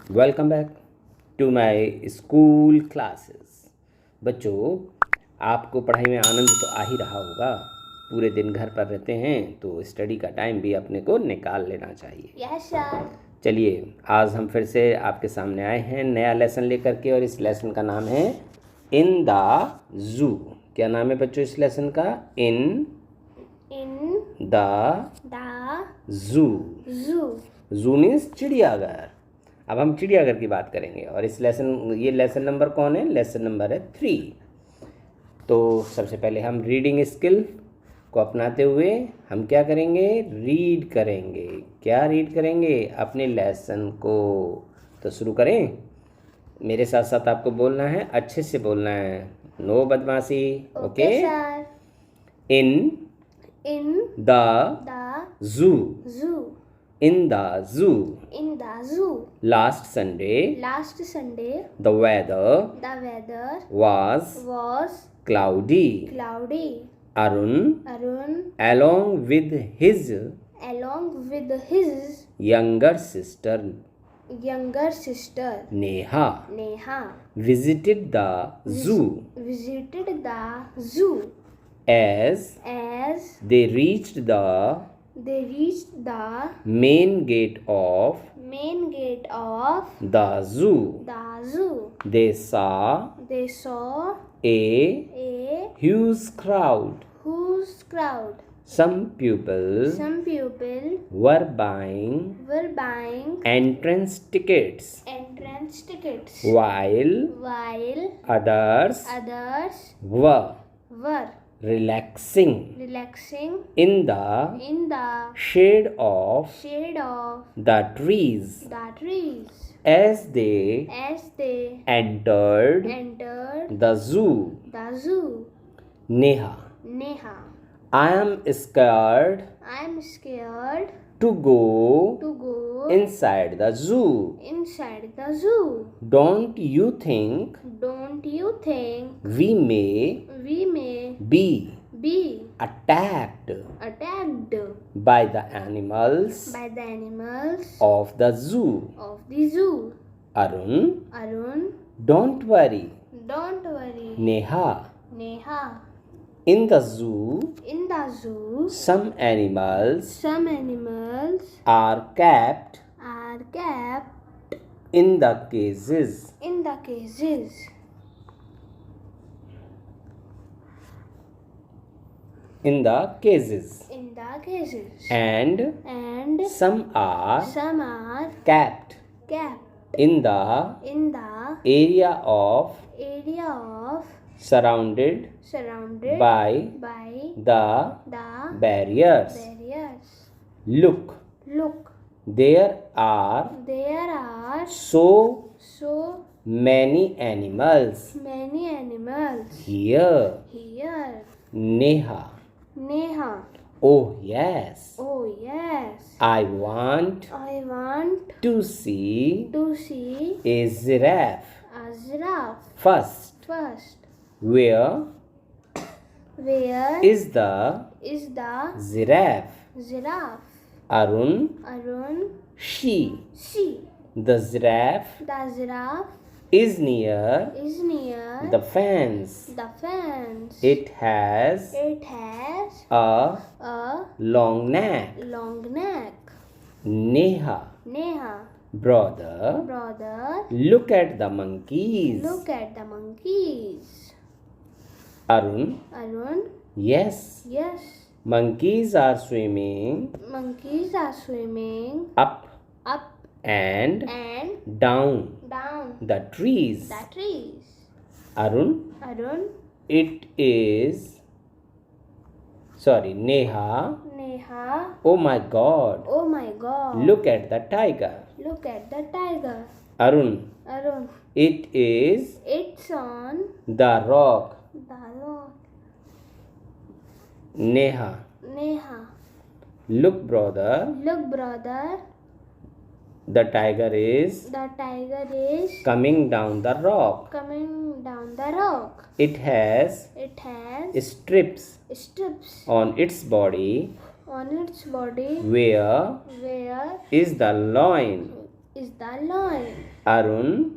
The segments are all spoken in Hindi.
Welcome back to my school classes. बच्चों, आपको पढ़ाई में आनंद तो आ ही रहा होगा। पूरे दिन घर पर रहते हैं तो स्टडी का टाइम भी अपने को निकाल लेना चाहिए। Yes sir. चलिए, आज हम फिर से आपके सामने आए हैं नया लेसन लेकर के, और इस लेसन का नाम है इन द जू। क्या नाम है बच्चों इस लेसन का? In the zoo. जू मीन्स चिड़ियाघर। अब हम चिड़ियाघर की बात करेंगे, और इस ये लेसन नंबर कौन है? लेसन नंबर है 3। तो सबसे पहले हम रीडिंग स्किल को अपनाते हुए हम क्या करेंगे? रीड करेंगे। क्या रीड करेंगे? अपने लेसन को। तो शुरू करें। मेरे साथ साथ आपको बोलना है, अच्छे से बोलना है, नो बदमाशी। Okay. In the zoo. In the zoo. Last Sunday. The weather was cloudy. Arun along with his younger sister Neha visited the zoo. As they reached the main gate of the zoo, they saw a huge crowd. Some people were buying entrance tickets, while others were relaxing in the shade of the trees. As they entered the zoo, Neha, I am scared to go inside the zoo. Don't you think we may be attacked by the animals of the zoo? Arun, don't worry, Neha. In the zoo, some animals are kept in the cages. And some are kept in the area of surrounded by the barriers. Look, there are so many animals here. Neha, oh yes, I want to see a giraffe first. Where is the giraffe? Arun, she. The giraffe is near the fence. It has a long neck. Neha, brother, look at the monkeys. Arun, yes. Monkeys are swimming up and down the trees. Arun, it is Neha, oh my god, look at the tiger. Arun, it's on the rock. Neha, look brother, the tiger is coming down the rock. It has strips on its body. Where is the loin? is the lion. Arun,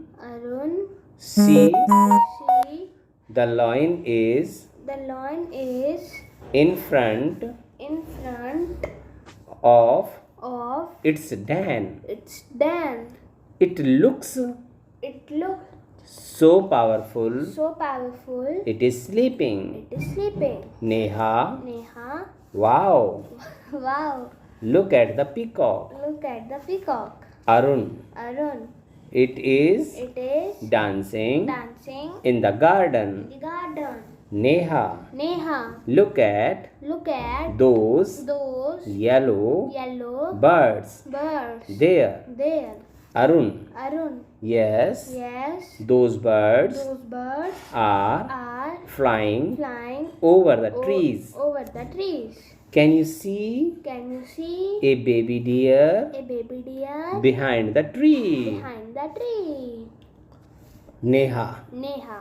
See, the lion is the lion is in front in front of of its den. its den. It looks It looked so powerful. so powerful. It is sleeping. It is sleeping. Neha, Neha, wow, wow, look at the peacock. look at the peacock. Arun, Arun, it is it is dancing dancing in the in garden. the garden. Neha, Neha, look at look at those those yellow yellow birds birds there. there. Arun, Arun, yes, yes, those birds those birds are flying over the trees. over the trees. Can you see Can you see a baby deer a baby deer behind the tree? behind the tree? Neha, Neha,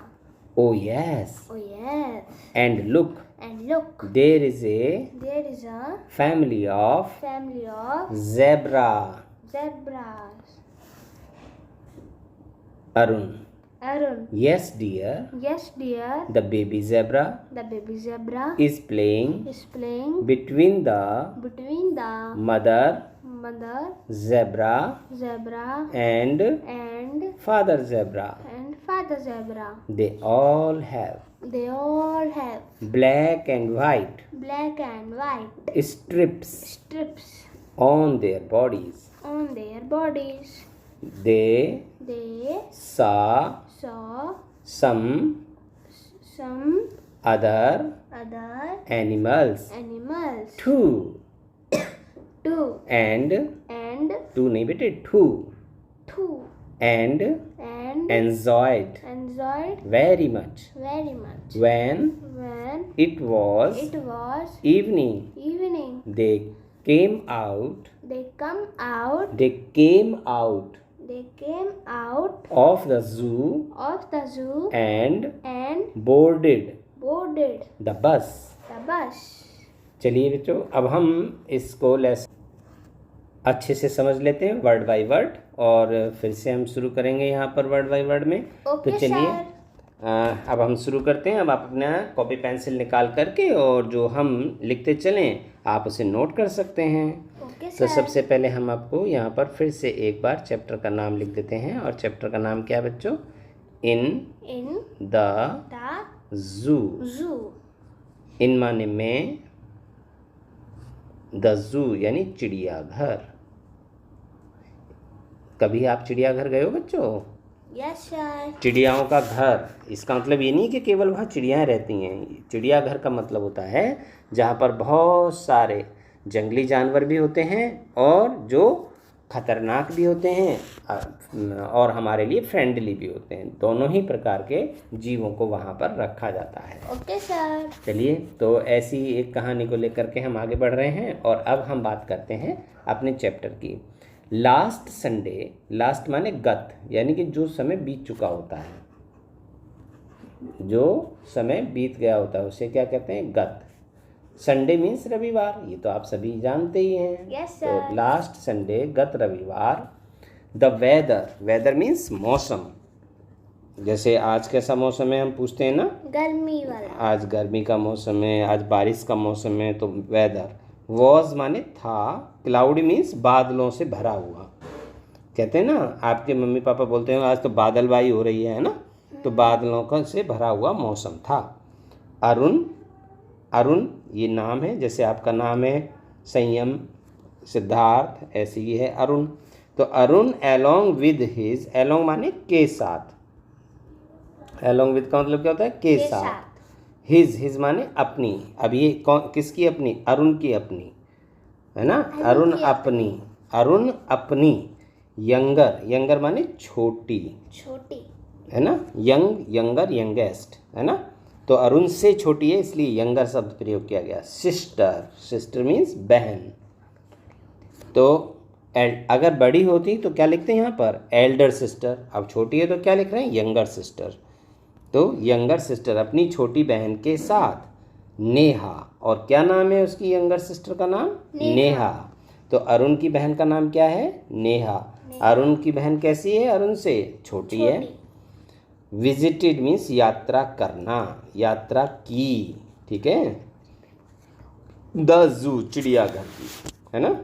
oh yes. oh yes. And look, And look, there is a there is a family of family of zebra. zebras. Arun, Arun, yes dear, yes dear, the baby zebra the baby zebra is playing is playing between the between the mother mother zebra zebra and and father zebra. father zebra. They all have They all have black and white black and white strips strips on their bodies. on their bodies. They They saw saw some some other other animals animals too, too, and and two नहीं बेटे two, too, and and enjoyed enjoyed very much very much when when it was it was evening. evening. They came out. They come out. They came out They came out of the zoo of the zoo and and boarded boarded the bus. the bus. चलिए बच्चों, अब हम इसको लेसन अच्छे से समझ लेते हैं वर्ड बाय वर्ड, और फिर से हम शुरू करेंगे यहाँ पर वर्ड बाय वर्ड में। ओके तो चलिए सर। अब हम शुरू करते हैं। अब आप अपना कॉपी पेंसिल निकाल करके और जो हम लिखते चलें आप उसे नोट कर सकते हैं। ओके तो सर। सबसे पहले हम आपको यहाँ पर फिर से एक बार चैप्टर का नाम लिख देते हैं, और चैप्टर का नाम क्या है बच्चों? In the zoo. इन माने में, द जू यानी चिड़ियाघर। कभी आप चिड़ियाघर गए हो बच्चों? Yes sir. चिड़ियाओं का घर, इसका मतलब ये नहीं कि केवल वहाँ चिड़ियाएँ रहती हैं। चिड़ियाघर का मतलब होता है जहाँ पर बहुत सारे जंगली जानवर भी होते हैं और जो खतरनाक भी होते हैं और हमारे लिए फ्रेंडली भी होते हैं। दोनों ही प्रकार के जीवों को वहाँ पर रखा जाता है। Okay sir. चलिए, तो ऐसी एक कहानी को लेकर के हम आगे बढ़ रहे हैं, और अब हम बात करते हैं अपने चैप्टर की। लास्ट संडे, लास्ट माने गत, यानी कि जो समय बीत चुका होता है, जो समय बीत गया होता है उसे क्या कहते हैं? गत। संडे मीन्स रविवार, ये तो आप सभी जानते ही हैं। Yes, sir. तो लास्ट संडे, गत रविवार। द वेदर, वेदर मीन्स मौसम। जैसे आज कैसा मौसम है हम पूछते हैं ना, गर्मी वाला। आज गर्मी का मौसम है, आज बारिश का मौसम है, तो वेदर। वॉज माने था, क्लाउडी मीन्स बादलों से भरा हुआ। कहते हैं ना, आपके मम्मी पापा बोलते हैं आज तो बादलबाई हो रही है ना, तो बादलों का से भरा हुआ मौसम था। अरुण, अरुण ये नाम है, जैसे आपका नाम है संयम, सिद्धार्थ, ऐसे ही है अरुण। तो Arun along with his, along माने के साथ, एलोंग विद का मतलब क्या होता है? के साथ। हिज, हिज माने अपनी। अब ये कौन, किसकी अपनी? अरुण की अपनी, है ना? अरुण अपनी, अरुण अपनी। यंगर, यंगर माने छोटी, छोटी, है ना? यंग, यंगर, यंगेस्ट, है ना? तो अरुण से छोटी है इसलिए यंगर शब्द प्रयोग किया गया। सिस्टर, सिस्टर मीन्स बहन। तो अगर बड़ी होती तो क्या लिखते हैं यहाँ पर? Elder sister. अब छोटी है तो क्या लिख रहे हैं? Younger sister. तो यंगर सिस्टर अपनी छोटी बहन के साथ। नेहा, और क्या नाम है उसकी यंगर सिस्टर का नाम? नेहा। तो अरुण की बहन का नाम क्या है? नेहा। अरुण की बहन कैसी है? अरुण से छोटी है। विजिटेड मीन्स यात्रा करना, यात्रा की, ठीक है। द जू चिड़ियाघर की, है ना।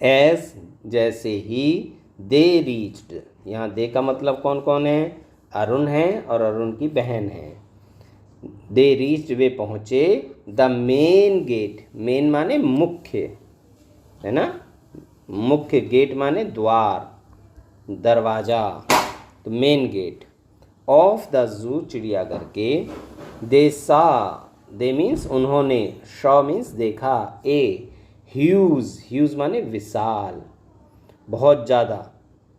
एज जैसे ही, दे रीच्ड, यहाँ दे का मतलब कौन कौन है? अरुण है और अरुण की बहन है। दे रीच्ड वे पहुँचे, द मेन गेट, मेन माने मुख्य, है ना, मुख्य, गेट माने द्वार, दरवाजा, तो main gate of the zoo चिड़ियाघर के। दे सा, दे मीन्स उन्होंने, शॉ मीन्स देखा, ए ह्यूज, ह्यूज माने विशाल, बहुत ज़्यादा।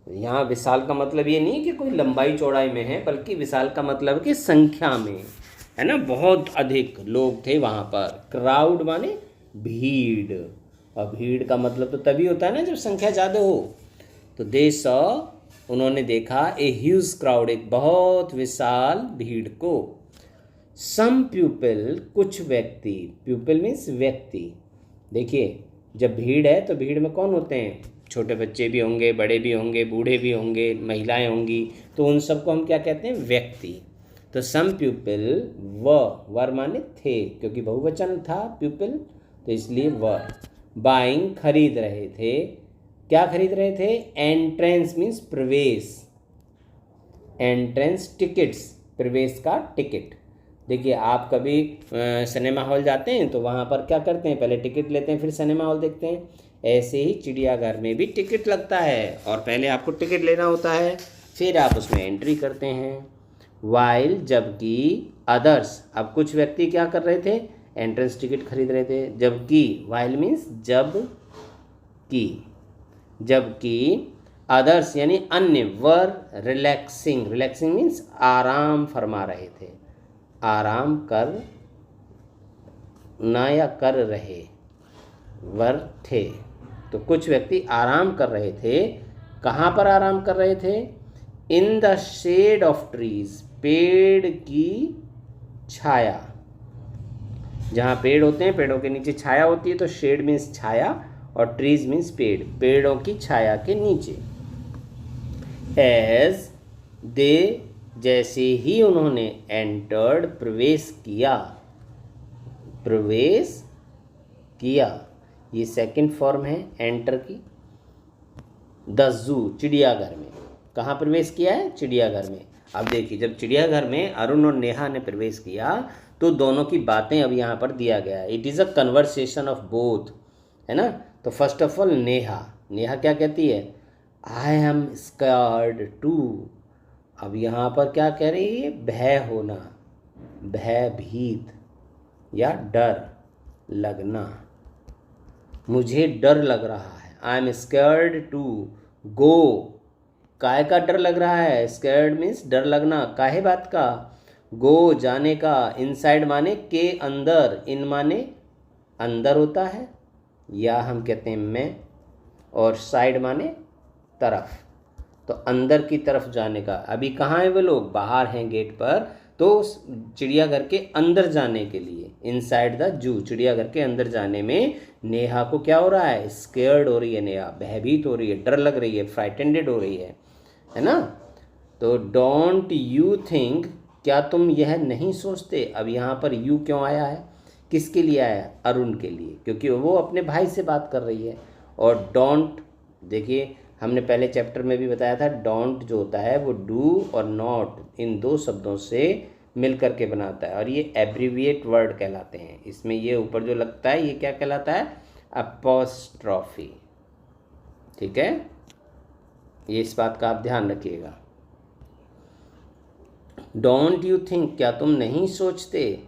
यहाँ विशाल का मतलब ये नहीं कि कोई लंबाई चौड़ाई में है, बल्कि विशाल का मतलब कि संख्या में, है ना, बहुत अधिक लोग थे वहाँ पर। क्राउड माने भीड़, और भीड़ का मतलब तो तभी होता है ना जब संख्या ज़्यादा हो। तो दे सॉ, उन्होंने देखा, ए ह्यूज क्राउड, एक बहुत विशाल भीड़ को। सम पीपल, कुछ व्यक्ति, पीपल मीन्स व्यक्ति। देखिए जब भीड़ है तो भीड़ में कौन होते हैं? छोटे बच्चे भी होंगे, बड़े भी होंगे, बूढ़े भी होंगे, महिलाएं होंगी, तो उन सबको हम क्या कहते हैं? व्यक्ति। तो सम पीपल, वर माने थे, क्योंकि बहुवचन था पीपल, तो इसलिए वर। बाइंग, खरीद रहे थे। क्या खरीद रहे थे? एंट्रेंस मीन्स प्रवेश, एंट्रेंस टिकट्स, प्रवेश का टिकट। देखिए आप कभी सिनेमा हॉल जाते हैं तो वहाँ पर क्या करते हैं? पहले टिकट लेते हैं, फिर सिनेमा हॉल देखते हैं। ऐसे ही चिड़ियाघर में भी टिकट लगता है, और पहले आपको टिकट लेना होता है, फिर आप उसमें एंट्री करते हैं। वाइल, जबकि, अदर्स, अब कुछ व्यक्ति क्या कर रहे थे? एंट्रेंस टिकट खरीद रहे थे। जबकि, वाइल मीन्स जब की, जबकि अदर्स यानी अन्य, वर रिलैक्सिंग, रिलैक्सिंग मीन्स आराम फरमा रहे थे, आराम कर ना या कर रहे, वर थे। तो कुछ व्यक्ति आराम कर रहे थे। कहाँ पर आराम कर रहे थे? In the shade of trees, पेड़ की छाया, जहाँ पेड़ होते हैं, पेड़ों के नीचे छाया होती है, तो शेड मीन्स छाया, और ट्रीज मीन्स पेड़, पेड़ों की छाया के नीचे। एज दे, जैसे ही उन्होंने, एंटर्ड, प्रवेश किया, प्रवेश किया, ये सेकंड फॉर्म है एंटर की। द जू, चिड़ियाघर में। कहाँ प्रवेश किया है? चिड़ियाघर में। अब देखिए जब चिड़ियाघर में अरुण और नेहा ने प्रवेश किया तो दोनों की बातें अब यहाँ पर दिया गया है। It is a conversation of both, है ना। तो first of all Neha, Neha क्या कहती है? I am scared to. अब यहाँ पर क्या कह रही है? भय होना, भयभीत या डर लगना, मुझे डर लग रहा है। I am scared to go, काहे का डर लग रहा है? स्कैर्ड मीन्स डर लगना, काहे बात का? गो, जाने का। इनसाइड माने के अंदर, इन माने अंदर होता है, या हम कहते हैं में, और साइड माने तरफ, तो अंदर की तरफ जाने का। अभी कहाँ हैं वो लोग? बाहर हैं गेट पर। तो चिड़ियाघर के अंदर जाने के लिए, इनसाइड द जू, चिड़ियाघर के अंदर जाने में नेहा को क्या हो रहा है? स्केयर्ड हो रही है नेहा, भयभीत हो रही है, डर लग रही है, फ्राइटेंडेड हो रही है ना। तो डोंट यू थिंक, क्या तुम यह नहीं सोचते? अब यहाँ पर यू क्यों आया है? किसके लिए आया है? अरुण के लिए, क्योंकि वो अपने भाई से बात कर रही है। और डोंट, देखिए हमने पहले चैप्टर में भी बताया था, डोंट जो होता है वो डू और नॉट, इन दो शब्दों से मिल करके बनाता है, और ये एब्रीविएट वर्ड कहलाते हैं। इसमें ये ऊपर जो लगता है ये क्या कहलाता है? अपोस्ट्रॉफी, ठीक है। ये इस बात का आप ध्यान रखिएगा। डोंट यू थिंक, क्या तुम नहीं सोचते?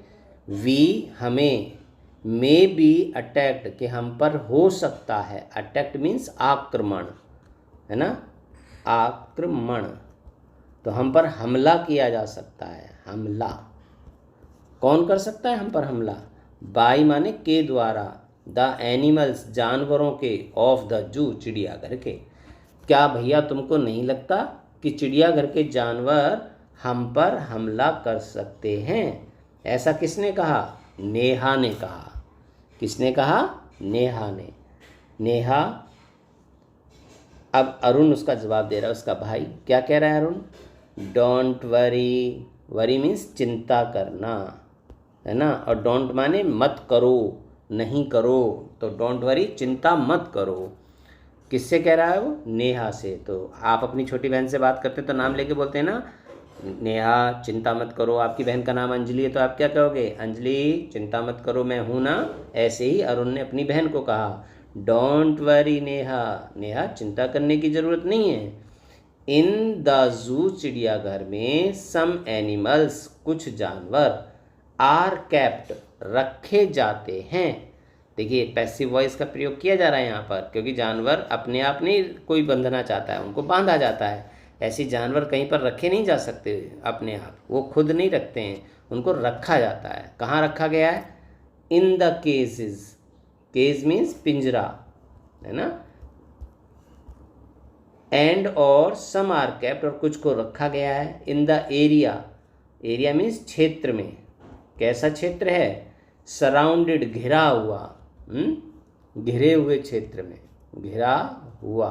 वी, हमें, मे बी अटैक्ड, कि हम पर हो सकता है। अटैक्ट मीन्स आक्रमण, है ना, आक्रमण, तो हम पर हमला किया जा सकता है। हमला कौन कर सकता है? हम पर हमला। बाय माने के द्वारा, द एनिमल्स, जानवरों के, ऑफ द जू, चिड़ियाघर के। क्या भैया तुमको नहीं लगता कि चिड़ियाघर के जानवर हम पर हमला कर सकते हैं? ऐसा किसने कहा? नेहा ने कहा। किसने कहा? नेहा ने। नेहा अब अरुण उसका जवाब दे रहा है, उसका भाई क्या कह रहा है Arun? Don't worry, worry means चिंता करना, है ना। और डोंट माने मत करो, नहीं करो, तो डोंट वरी चिंता मत करो। किससे कह रहा है वो? नेहा से। तो आप अपनी छोटी बहन से बात करते तो नाम लेके बोलते हैं ना, नेहा चिंता मत करो। आपकी बहन का नाम अंजलि है तो आप क्या कहोगे? अंजलि चिंता मत करो, मैं हूँ ना। ऐसे ही अरुण ने अपनी बहन को कहा, डोंट वरी नेहा, नेहा चिंता करने की ज़रूरत नहीं है। इन द जू, चिड़ियाघर में, सम एनिमल्स, कुछ जानवर, आर कैप्ट, रखे जाते हैं। देखिए पैसिव वॉइस का प्रयोग किया जा रहा है यहाँ पर, क्योंकि जानवर अपने आप नहीं कोई बंधना चाहता है, उनको बांधा जाता है। ऐसे जानवर कहीं पर रखे नहीं जा सकते अपने आप, वो खुद नहीं रखते हैं, उनको रखा जाता है। कहाँ रखा गया है? इन द केजेस, केज मीन्स पिंजरा, है ना। एंड और सम आर कैप्ट, और कुछ को रखा गया है in the area, area means क्षेत्र में। कैसा क्षेत्र है? सराउंडेड, घिरा हुआ, घिरे हुए क्षेत्र में, घिरा हुआ।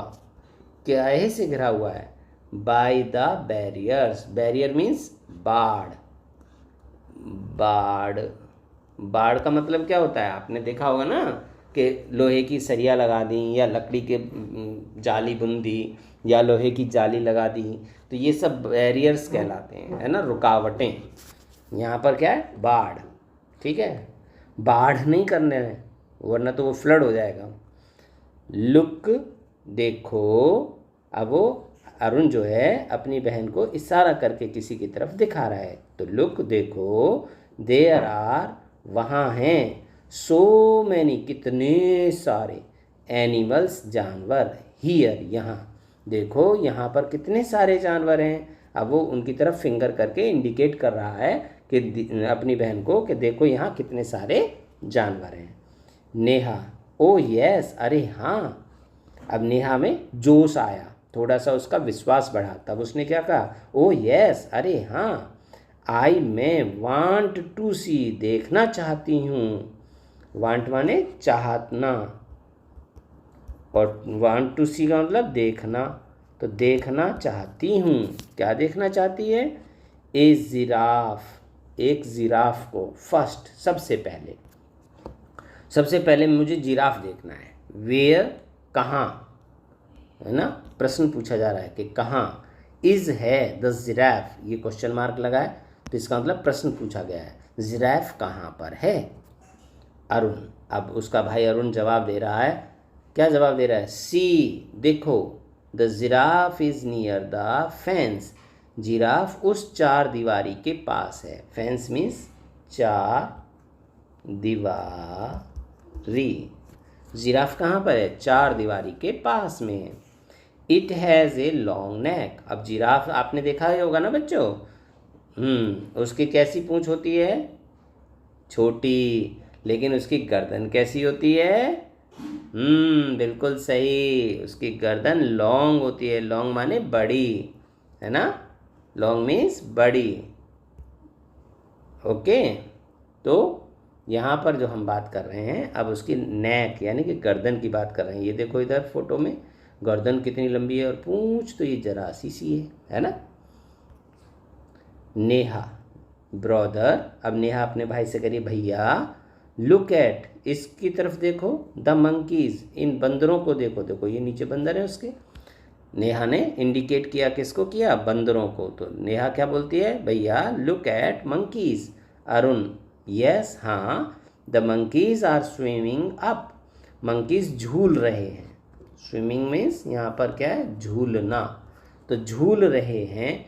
क्या से घिरा हुआ है? By the barriers, barrier means बाढ़, बाढ़, बाढ़ का मतलब क्या होता है? आपने देखा होगा ना कि लोहे की सरिया लगा दी, या लकड़ी के जाली बुन दी, या लोहे की जाली लगा दी, तो ये सब बैरियर्स कहलाते हैं, है ना, रुकावटें। यहाँ पर क्या है? बाढ़, ठीक है। बाढ़ नहीं करने हैं, वरना तो वो फ्लड हो जाएगा। लुक, देखो। अब वो अरुण जो है अपनी बहन को इशारा करके किसी की तरफ दिखा रहा है, तो लुक, देखो। देयर आर, वहाँ हैं, सो मैनी, कितने सारे, एनिमल्स, जानवर, हियर, यहाँ, देखो यहाँ पर कितने सारे जानवर हैं। अब वो उनकी तरफ फिंगर करके इंडिकेट कर रहा है कि अपनी बहन को, कि देखो यहाँ कितने सारे जानवर हैं। नेहा, ओ यस, अरे हाँ। अब नेहा में जोश आया, थोड़ा सा उसका विश्वास बढ़ा, तब उसने क्या कहा? ओ यस, अरे हाँ। आई, मैं, वांट टू सी, देखना चाहती हूँ। वांट माने चाहना, और वांट टू सी का मतलब देखना, तो देखना चाहती हूँ। क्या देखना चाहती है? ए जिराफ, एक जिराफ को। फर्स्ट, सबसे पहले, सबसे पहले मुझे जिराफ देखना है। वेयर, कहाँ, है ना, प्रश्न पूछा जा रहा है कि कहाँ। इज है द जिराफ, ये क्वेश्चन मार्क लगा है, तो इसका मतलब प्रश्न पूछा गया है, जिराफ कहाँ पर है। अरुण, अब उसका भाई अरुण जवाब दे रहा है। क्या जवाब दे रहा है? सी, देखो। The giraffe is near the fence, giraffe उस चार दीवारी के पास है। फेंस मीन्स चार दीवारी, जिराफ कहाँ पर है? चार दीवारी के पास में है। It has a long neck, अब जिराफ आपने देखा ही होगा ना बच्चों, उसकी कैसी पूंछ होती है? छोटी, लेकिन उसकी गर्दन कैसी होती है? बिल्कुल सही, उसकी गर्दन लॉन्ग होती है। लॉन्ग माने बड़ी, है ना, लॉन्ग मीन्स बड़ी। ओके, तो यहाँ पर जो हम बात कर रहे हैं अब उसकी नेक यानी कि गर्दन की बात कर रहे हैं। ये देखो इधर फोटो में गर्दन कितनी लंबी है, और पूंछ तो ये जरा सी है ना। नेहा, ब्रदर, अब नेहा अपने भाई से करिए, भैया। लुक एट, इसकी तरफ देखो। द मंकीज, इन बंदरों को देखो। देखो ये नीचे बंदर है उसके। नेहा ने इंडिकेट किया, किसको किया? बंदरों को। तो नेहा क्या बोलती है? भैया look at monkeys. Arun, yes, हाँ। The monkeys are swimming up, monkeys झूल रहे हैं। स्विमिंग मीन्स यहाँ पर क्या है? झूलना, तो झूल रहे हैं।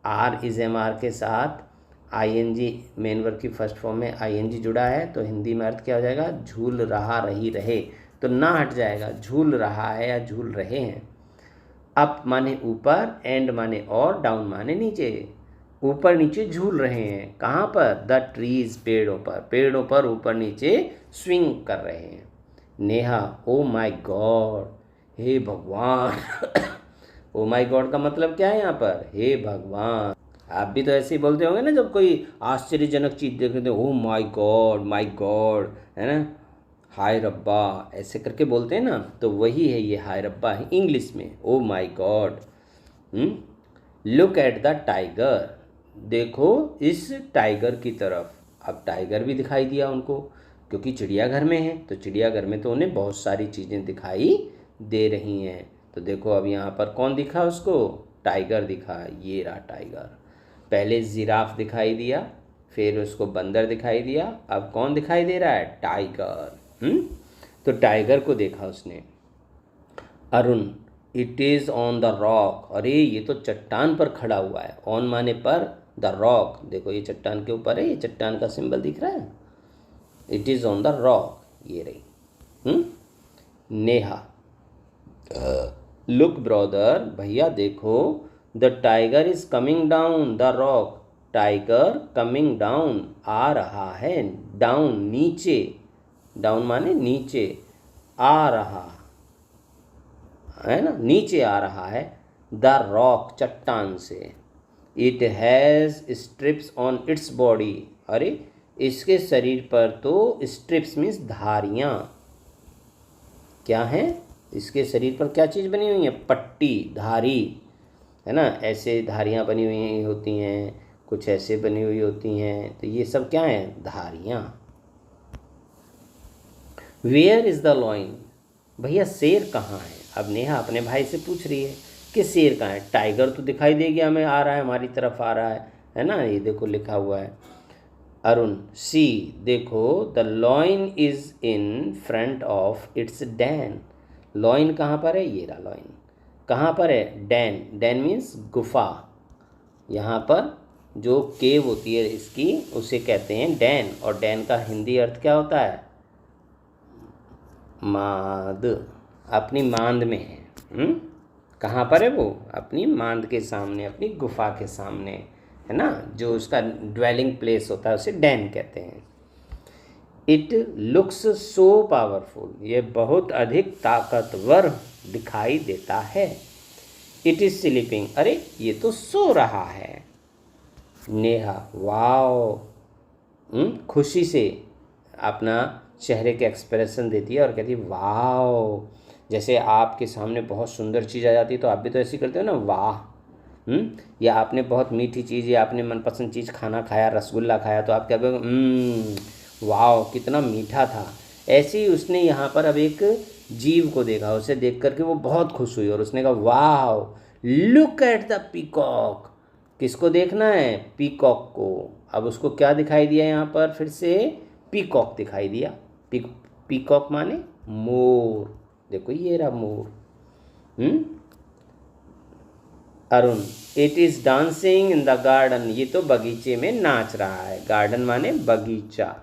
आर इज एम आर के साथ आईएनजी, मेन वर्ब की फर्स्ट फॉर्म में आईएनजी जुड़ा है, तो हिंदी में अर्थ क्या हो जाएगा? झूल रहा, रही, रहे, तो ना हट जाएगा, झूल रहा है या झूल रहे हैं। अप माने ऊपर, एंड माने और, डाउन माने नीचे। ऊपर नीचे झूल रहे हैं, कहाँ पर? द ट्रीज, पेड़ों पर, पेड़ों पर ऊपर नीचे स्विंग कर रहे हैं। नेहा, ओ माई गॉड, हे भगवान। ओ माई गॉड का मतलब क्या है यहाँ पर? हे भगवान। आप भी तो ऐसे ही बोलते होंगे ना जब कोई आश्चर्यजनक चीज़ देखते हो, ओ माई गॉड, है ना। हाय रब्बा ऐसे करके बोलते हैं ना, तो वही है ये हाय रब्बा है इंग्लिश में। Oh my God. Look at the tiger, देखो इस टाइगर की तरफ। अब टाइगर भी दिखाई दिया उनको, क्योंकि चिड़ियाघर में है, तो चिड़ियाघर में तो उन्हें बहुत सारी चीज़ें दिखाई दे रही हैं। तो देखो अब यहाँ पर कौन दिखा उसको, टाइगर दिखा, ये रहा टाइगर। पहले जिराफ दिखाई दिया, फिर उसको बंदर दिखाई दिया, अब कौन दिखाई दे रहा है, टाइगर। तो टाइगर को देखा उसने। Arun, it is on the rock, अरे ये तो चट्टान पर खड़ा हुआ है। ऑन माने पर, द रॉक, देखो ये चट्टान के ऊपर है, ये चट्टान का सिंबल दिख रहा है। It is on the rock, ये रही। नेहा, लुक ब्रदर, भैया देखो, the tiger is coming down the rock, tiger coming down, आ रहा है, डाउन नीचे, डाउन माने नीचे, आ रहा है ना, नीचे आ रहा है, द रॉक चट्टान से। It has strips on its body, अरे इसके शरीर पर तो स्ट्रिप्स मीन्स धारियाँ, क्या हैं, इसके शरीर पर क्या चीज़ बनी हुई है, पट्टी, धारी, है ना, ऐसे धारियाँ बनी हुई होती हैं, कुछ ऐसे बनी हुई होती हैं, तो ये सब क्या हैं, धारियाँ। वेयर इज़ द लॉइन, भैया शेर कहाँ है। अब नेहा अपने भाई से पूछ रही है कि शेर कहाँ है। टाइगर तो दिखाई दे गया हमें, आ रहा है, हमारी तरफ आ रहा है ना, ये देखो लिखा हुआ है। अरुण, सी देखो, the lion is in front of its den, lion कहाँ पर है, ये रहा लॉइन, कहाँ पर है, डैन, डैन मीन्स गुफा, यहाँ पर जो केव होती है इसकी उसे कहते हैं डैन, और डैन का हिंदी अर्थ क्या होता है, माद, अपनी मांद में है। कहाँ पर है वो, अपनी मांद के सामने, अपनी गुफा के सामने, है ना, जो उसका ड्वेलिंग प्लेस होता है उसे डैन कहते हैं। इट लुक्स सो पावरफुल, ये बहुत अधिक ताकतवर दिखाई देता है। इट इज़ स्लीपिंग, अरे ये तो सो रहा है। नेहा, वाओ, खुशी से अपना चेहरे के एक्सप्रेशन देती है और कहती है वाओ। जैसे आपके सामने बहुत सुंदर चीज़ आ जाती है तो आप भी तो ऐसे करते हो ना, वाह। या आपने बहुत मीठी चीज़ या आपने मनपसंद चीज़ खाना खाया, रसगुल्ला खाया, तो आप क्या बोलोगे, वाओ कितना मीठा था। ऐसे ही उसने यहाँ पर अब एक जीव को देखा, उसे देख करके वो बहुत खुश हुई और उसने कहा wow, look at the peacock, किसको देखना है, पीकॉक को। अब उसको क्या दिखाई दिया यहाँ पर, फिर से पीकॉक दिखाई दिया। पीकॉक माने मोर, देखो ये रहा मोर। Arun, it is dancing in the garden, ये तो बगीचे में नाच रहा है। गार्डन माने बगीचा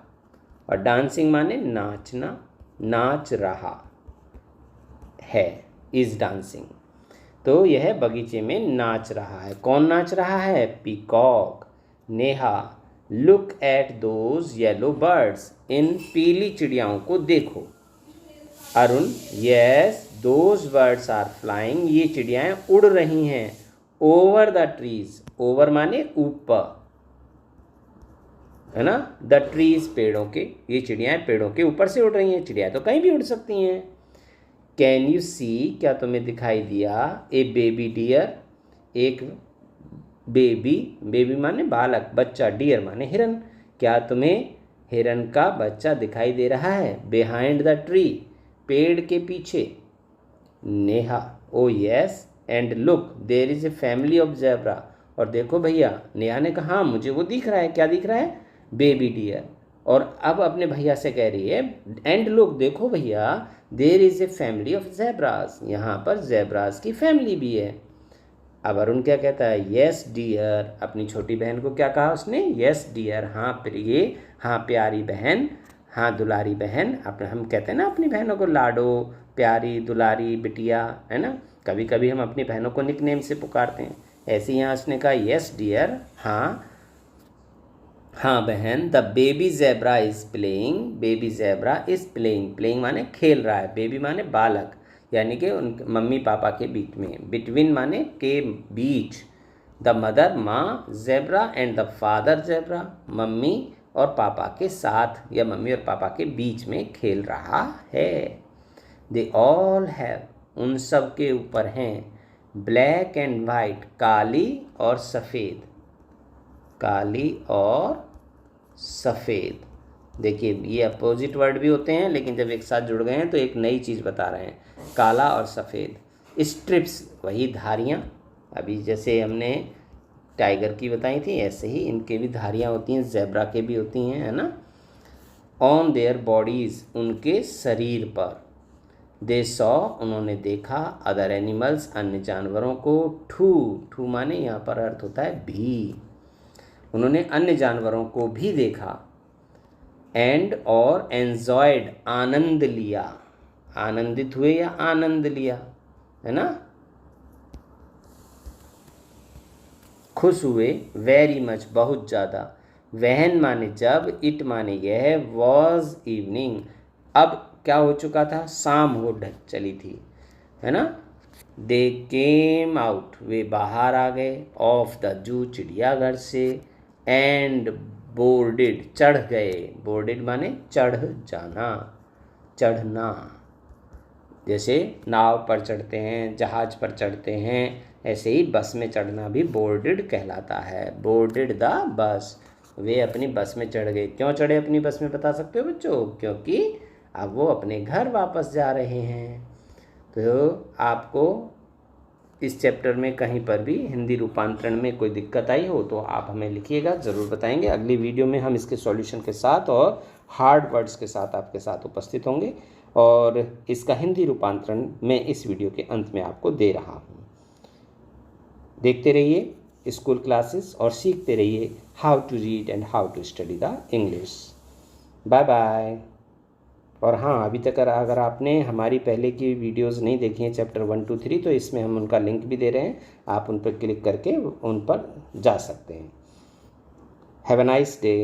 और डांसिंग माने नाचना, नाच रहा है, इज़ डांसिंग, तो यह बगीचे में नाच रहा है। कौन नाच रहा है, peacock. Neha, look at those yellow birds, इन पीली चिड़ियाओं को देखो। Arun, yes those birds are flying, ये चिड़ियाएँ उड़ रही हैं। ओवर द ट्रीज, ओवर माने ऊपर, है ना, द ट्रीज पेड़ों के, ये चिड़ियाएँ पेड़ों के ऊपर से उड़ रही हैं। चिड़ियाँ तो कहीं भी उड़ सकती हैं। कैन यू सी, क्या तुम्हें दिखाई दिया, ए बेबी डियर, एक बेबी, बेबी माने बालक, बच्चा, डियर माने हिरन, क्या तुम्हें हिरन का बच्चा दिखाई दे रहा है, बिहाइंड द ट्री, पेड़ के पीछे। Neha, oh yes, and look there is a family of zebra, और देखो भैया, नेहा ने कहा मुझे वो दिख रहा है, क्या दिख रहा है, बेबी डियर। और अब अपने भैया से कह रही है एंड लुक, देखो भैया, there is a family of zebras, यहाँ पर ज़ेब्रास की फैमिली भी है। अब अरुण क्या कहता है, येस डियर, अपनी छोटी बहन को क्या कहा उसने, येस डियर, हाँ प्रिय, हाँ प्यारी बहन, हाँ दुलारी बहन। अपने हम कहते हैं ना अपनी बहनों को लाडो, प्यारी, दुलारी, बिटिया, है ना, कभी कभी हम अपनी बहनों को निकनेम से पुकारते हैं। ऐसे यहाँ उसने कहा येस डियर, हाँ हाँ बहन। The baby zebra is playing, baby zebra is playing, playing माने खेल रहा है, बेबी माने बालक, यानी कि उन मम्मी पापा के बीच में, बिटवीन माने के बीच। द मदर माँ zebra and the father zebra, mummy और पापा के साथ या मम्मी और पापा के बीच में खेल रहा है। दे ऑल हैव, उन सब के ऊपर हैं, ब्लैक एंड वाइट, काली और सफ़ेद, काली और सफ़ेद। देखिए ये अपोजिट वर्ड भी होते हैं, लेकिन जब एक साथ जुड़ गए हैं तो एक नई चीज़ बता रहे हैं, काला और सफ़ेद। स्ट्रिप्स, वही धारियाँ, अभी जैसे हमने टाइगर की बताई थी ऐसे ही इनके भी धारियाँ होती हैं, ज़ेब्रा के भी होती हैं, है ना। ऑन देयर बॉडीज़, उनके शरीर पर। दे सॉ, उन्होंने देखा, अदर एनिमल्स, अन्य जानवरों को। ठू माने यहाँ पर अर्थ होता है भी, उन्होंने अन्य जानवरों को भी देखा। एंड और एन्जॉयड, आनंद लिया, आनंदित हुए या आनंद लिया, है ना। खुश हुए, वेरी मच, बहुत ज़्यादा। वहन माने जब, इट माने यह, वॉज इवनिंग, अब क्या हो चुका था, शाम हो चली थी, है ना। दे केम आउट, वे बाहर आ गए, ऑफ द जू, चिड़ियाघर से। एंड बोर्डेड, चढ़ गए, बोर्डेड माने चढ़ जाना, चढ़ना। जैसे नाव पर चढ़ते हैं, जहाज पर चढ़ते हैं, ऐसे ही बस में चढ़ना भी बोर्डेड कहलाता है। बोर्डेड द बस, वे अपनी बस में चढ़ गए। क्यों चढ़े अपनी बस में बता सकते हो बच्चों? क्योंकि अब वो अपने घर वापस जा रहे हैं। तो आपको इस चैप्टर में कहीं पर भी हिंदी रूपांतरण में कोई दिक्कत आई हो तो आप हमें लिखिएगा, ज़रूर बताएंगे। अगली वीडियो में हम इसके सॉल्यूशन के साथ और हार्ड वर्ड्स के साथ आपके साथ उपस्थित होंगे, और इसका हिंदी रूपांतरण मैं इस वीडियो के अंत में आपको दे रहा हूँ। देखते रहिए स्कूल क्लासेस और सीखते रहिए how to read and how to study the English. Bye bye. और हाँ, अभी तक अगर आपने हमारी पहले की वीडियोस नहीं देखी हैं चैप्टर 1, 2, 3, तो इसमें हम उनका लिंक भी दे रहे हैं, आप उन पर क्लिक करके उन पर जा सकते हैं। Have a nice day.